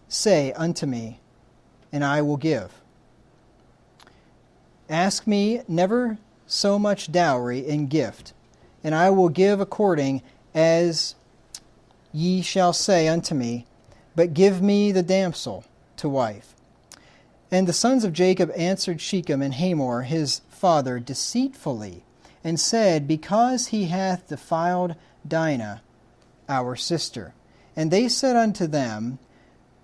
say unto me, and I will give. Ask me never so much dowry in gift, and I will give according as ye shall say unto me, but give me the damsel to wife." And the sons of Jacob answered Shechem and Hamor his father deceitfully, and said, "Because he hath defiled Dinah, our sister." And they said unto them,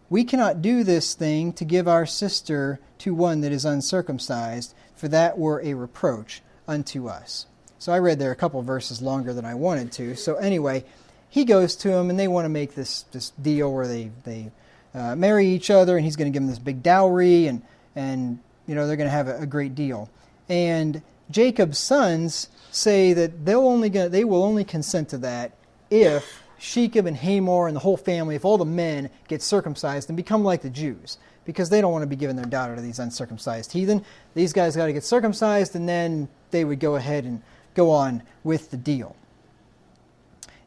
"We cannot do this thing to give our sister to one that is uncircumcised, for that were a reproach unto us." So I read there a couple verses longer than I wanted to. So anyway, he goes to him, and they want to make this deal where they marry each other, and he's going to give them this big dowry, and they're going to have a great deal. And Jacob's sons say that they will only consent to that if Shechem and Hamor and the whole family, if all the men get circumcised and become like the Jews, because they don't want to be giving their daughter to these uncircumcised heathen. These guys got to get circumcised, and then they would go ahead and go on with the deal.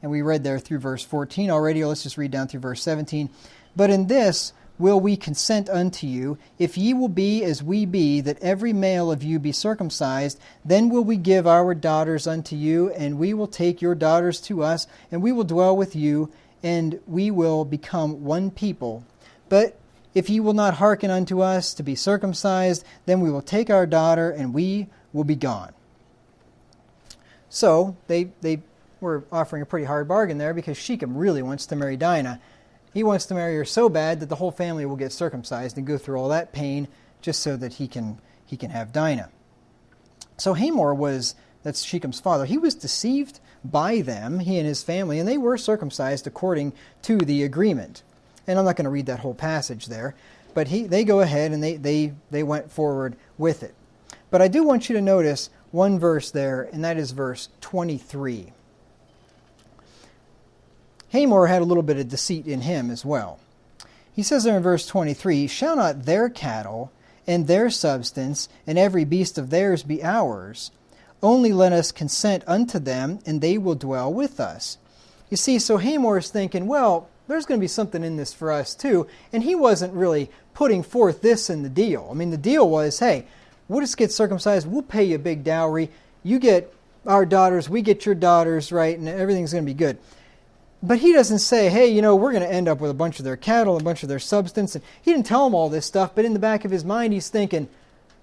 And we read there through verse 14 already. Let's just read down through verse 17. "But in this will we consent unto you, if ye will be as we be, that every male of you be circumcised, then will we give our daughters unto you, and we will take your daughters to us, and we will dwell with you, and we will become one people. But if ye will not hearken unto us to be circumcised, then we will take our daughter, and we will be gone." So they were offering a pretty hard bargain there, because Shechem really wants to marry Dinah. He wants to marry her so bad that the whole family will get circumcised and go through all that pain just so that he can have Dinah. So Hamor that's Shechem's father, he was deceived by them, he and his family, and they were circumcised according to the agreement. And I'm not going to read that whole passage there, but they go ahead and they went forward with it. But I do want you to notice one verse there, and that is verse 23. Hamor had a little bit of deceit in him as well. He says there in verse 23, "Shall not their cattle and their substance and every beast of theirs be ours? Only let us consent unto them, and they will dwell with us." You see, so Hamor is thinking, well, there's going to be something in this for us too, and he wasn't really putting forth this in the deal. I mean, the deal was, hey, we'll just get circumcised, we'll pay you a big dowry, you get our daughters, we get your daughters, right, and everything's going to be good. But he doesn't say, hey, we're going to end up with a bunch of their cattle, a bunch of their substance. And he didn't tell them all this stuff, but in the back of his mind, he's thinking,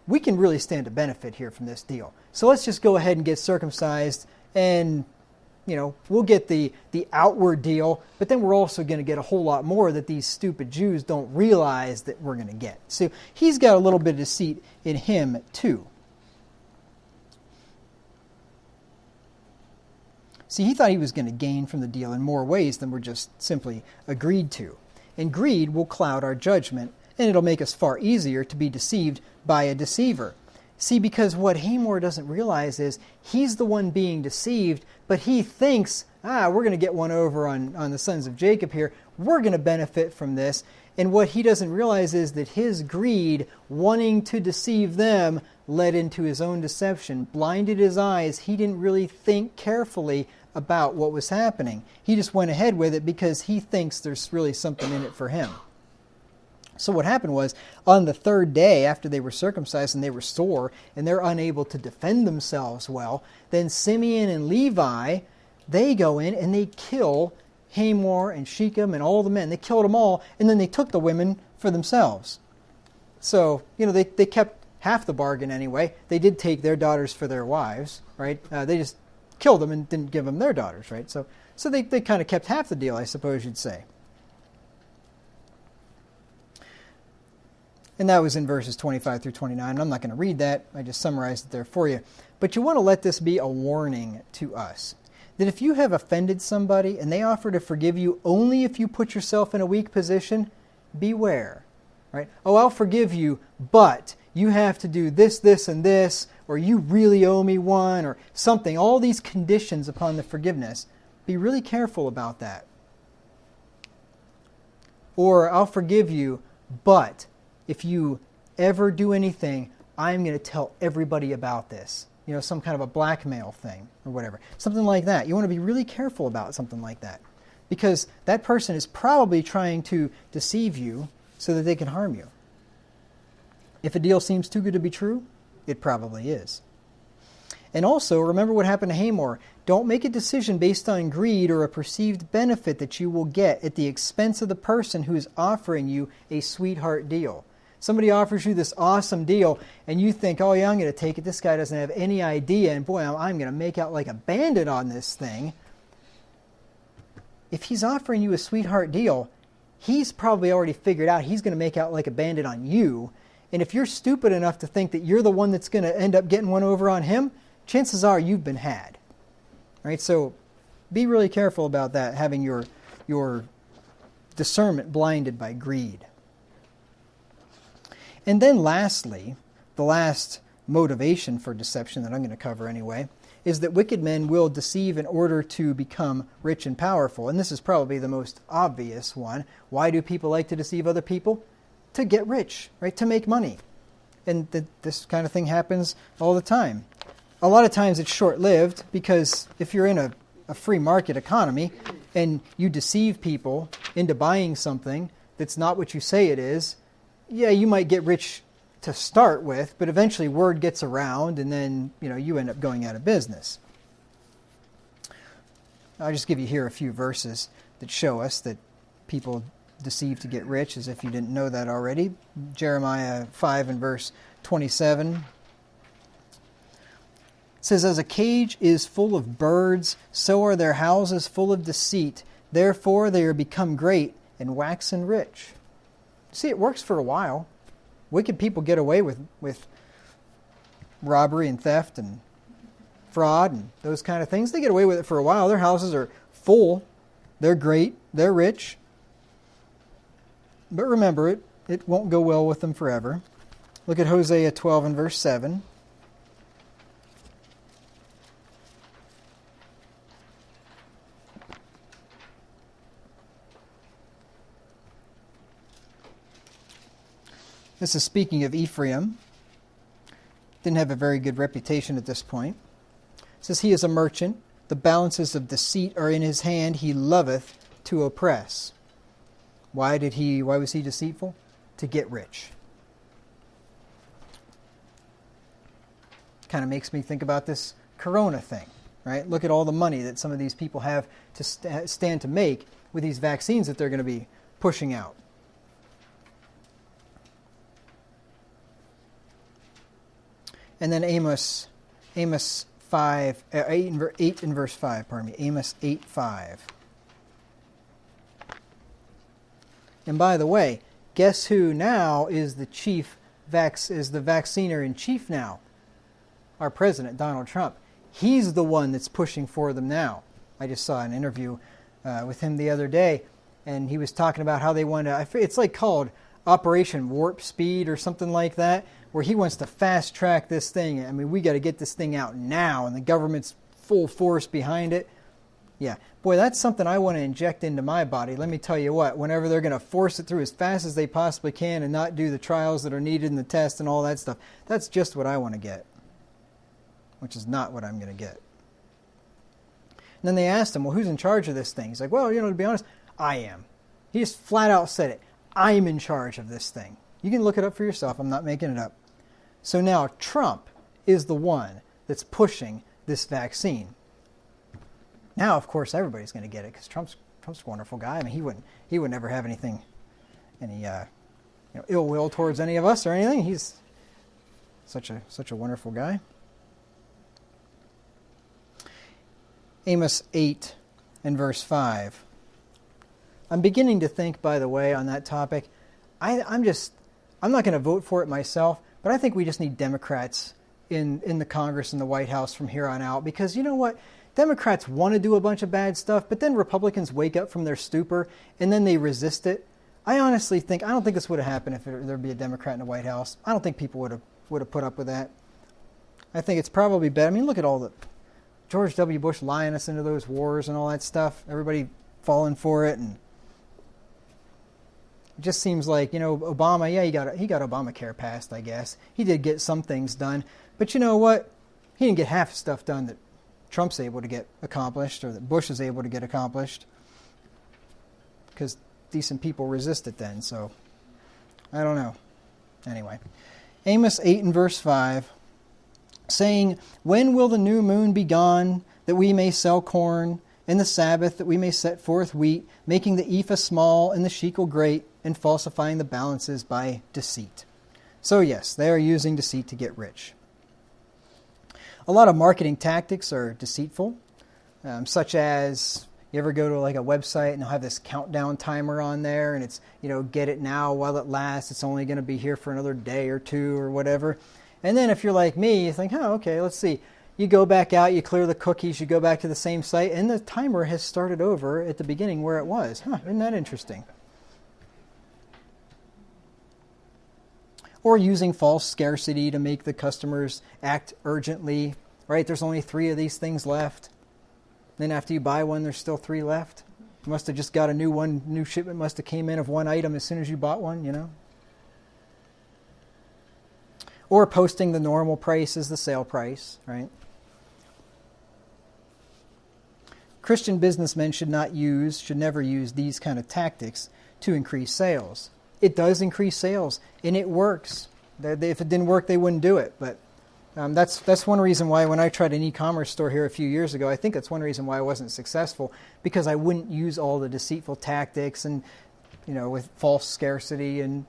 we can really stand to benefit here from this deal. So let's just go ahead and get circumcised, and, we'll get the outward deal, but then we're also going to get a whole lot more that these stupid Jews don't realize that we're going to get. So he's got a little bit of deceit in him too. See, he thought he was going to gain from the deal in more ways than were just simply agreed to. And greed will cloud our judgment, and it'll make us far easier to be deceived by a deceiver. See, because what Hamor doesn't realize is he's the one being deceived, but he thinks, we're going to get one over on the sons of Jacob here. We're going to benefit from this. And what he doesn't realize is that his greed, wanting to deceive them, led into his own deception, blinded his eyes. He didn't really think carefully about what was happening. He just went ahead with it because he thinks there's really something in it for him. So what happened was, on the third day after they were circumcised and they were sore and they're unable to defend themselves well, then Simeon and Levi, they go in and they kill Hamor and Shechem and all the men. They killed them all, and then they took the women for themselves. So, they kept half the bargain anyway. They did take their daughters for their wives, right? They just killed them and didn't give them their daughters, right? So they kind of kept half the deal, I suppose you'd say. And that was in verses 25 through 29. I'm not going to read that. I just summarized it there for you. But you want to let this be a warning to us. That if you have offended somebody and they offer to forgive you only if you put yourself in a weak position, beware. Right? Oh, I'll forgive you, but you have to do this, this, and this, or you really owe me one, or something. All these conditions upon the forgiveness. Be really careful about that. Or I'll forgive you, but if you ever do anything, I'm going to tell everybody about this. Some kind of a blackmail thing or whatever. Something like that. You want to be really careful about something like that. Because that person is probably trying to deceive you so that they can harm you. If a deal seems too good to be true, it probably is. And also, remember what happened to Hamor. Don't make a decision based on greed or a perceived benefit that you will get at the expense of the person who is offering you a sweetheart deal. Somebody offers you this awesome deal, and you think, oh yeah, I'm going to take it. This guy doesn't have any idea, and boy, I'm going to make out like a bandit on this thing. If he's offering you a sweetheart deal, he's probably already figured out he's going to make out like a bandit on you. And if you're stupid enough to think that you're the one that's going to end up getting one over on him, chances are you've been had. Right? So be really careful about that, having your discernment blinded by greed. And then lastly, the last motivation for deception that I'm going to cover anyway, is that wicked men will deceive in order to become rich and powerful. And this is probably the most obvious one. Why do people like to deceive other people? To get rich, right? To make money. And this kind of thing happens all the time. A lot of times it's short-lived, because if you're in a free market economy and you deceive people into buying something that's not what you say it is, yeah, you might get rich to start with, but eventually word gets around, and then you end up going out of business. I'll just give you here a few verses that show us that people deceive to get rich, as if you didn't know that already. Jeremiah 5 and verse 27 says, "As a cage is full of birds, so are their houses full of deceit. Therefore they are become great and waxen rich." See, it works for a while. Wicked people get away with robbery and theft and fraud and those kind of things. They get away with it for a while. Their houses are full. They're great. They're rich. But remember, it won't go well with them forever. Look at Hosea 12 and verse 7. This is speaking of Ephraim. Didn't have a very good reputation at this point. It says, "He is a merchant. The balances of deceit are in his hand. He loveth to oppress." Why was he deceitful? To get rich. Kind of makes me think about this corona thing, right? Look at all the money that some of these people have to stand to make with these vaccines that they're going to be pushing out. And then Amos 5, 8 in verse 5, pardon me. Amos 8:5. And by the way, guess who now is the vacciner in chief now? Our president, Donald Trump. He's the one that's pushing for them now. I just saw an interview with him the other day, and he was talking about how they want to, it's like called Operation Warp Speed or something like that, where he wants to fast track this thing. I mean, we got to get this thing out now, and the government's full force behind it. Yeah, boy, that's something I want to inject into my body. Let me tell you what, whenever they're going to force it through as fast as they possibly can and not do the trials that are needed in the test and all that stuff, that's just what I want to get, which is not what I'm going to get. And then they asked him, well, who's in charge of this thing? He's like, well, to be honest, I am. He just flat out said it. I'm in charge of this thing. You can look it up for yourself. I'm not making it up. So now Trump is the one that's pushing this vaccine. Now, of course, everybody's going to get it because Trump's a wonderful guy. I mean, he would never have any ill will towards any of us or anything. He's such a wonderful guy. Amos 8 and verse 5. I'm beginning to think, by the way, on that topic, I'm not going to vote for it myself, but I think we just need Democrats in the Congress and the White House from here on out, because you know what? Democrats want to do a bunch of bad stuff, but then Republicans wake up from their stupor and then they resist it. I don't think this would have happened if there'd be a Democrat in the White House. I don't think people would have put up with that. I think it's probably better. I mean, look at all the George W. Bush lying us into those wars and all that stuff. Everybody falling for it, and it just seems like, Obama, yeah, he got Obamacare passed, I guess. He did get some things done, but you know what? He didn't get half the stuff done that Trump's able to get accomplished, or that Bush is able to get accomplished, because decent people resist it then. So I don't know. Anyway, Amos 8 and verse 5, saying, when will the new moon be gone, that we may sell corn, and the Sabbath, that we may set forth wheat, making the ephah small and the shekel great, and falsifying the balances by deceit. So yes, they are using deceit to get rich. A lot of marketing tactics are deceitful, such as, you ever go to like a website and they'll have this countdown timer on there, and it's, get it now while it lasts. It's only going to be here for another day or two or whatever. And then if you're like me, you think, okay, let's see. You go back out, you clear the cookies, you go back to the same site, and the timer has started over at the beginning where it was. Isn't that interesting? Or using false scarcity to make the customers act urgently, right? There's only 3 of these things left. Then after you buy one, there's still 3 left. You must have just got a new one. New shipment must have came in of one item as soon as you bought one, Or posting the normal price as the sale price, right? Christian businessmen should never use these kind of tactics to increase sales. It does increase sales, and it works. If it didn't work, they wouldn't do it. But that's one reason why when I tried an e-commerce store here a few years ago, I think that's one reason why I wasn't successful, because I wouldn't use all the deceitful tactics and, with false scarcity and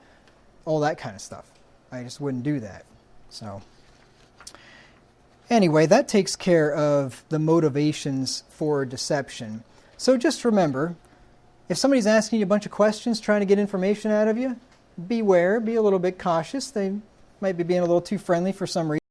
all that kind of stuff. I just wouldn't do that. So anyway, that takes care of the motivations for deception. So just remember, if somebody's asking you a bunch of questions, trying to get information out of you, beware, be a little bit cautious. They might be being a little too friendly for some reason.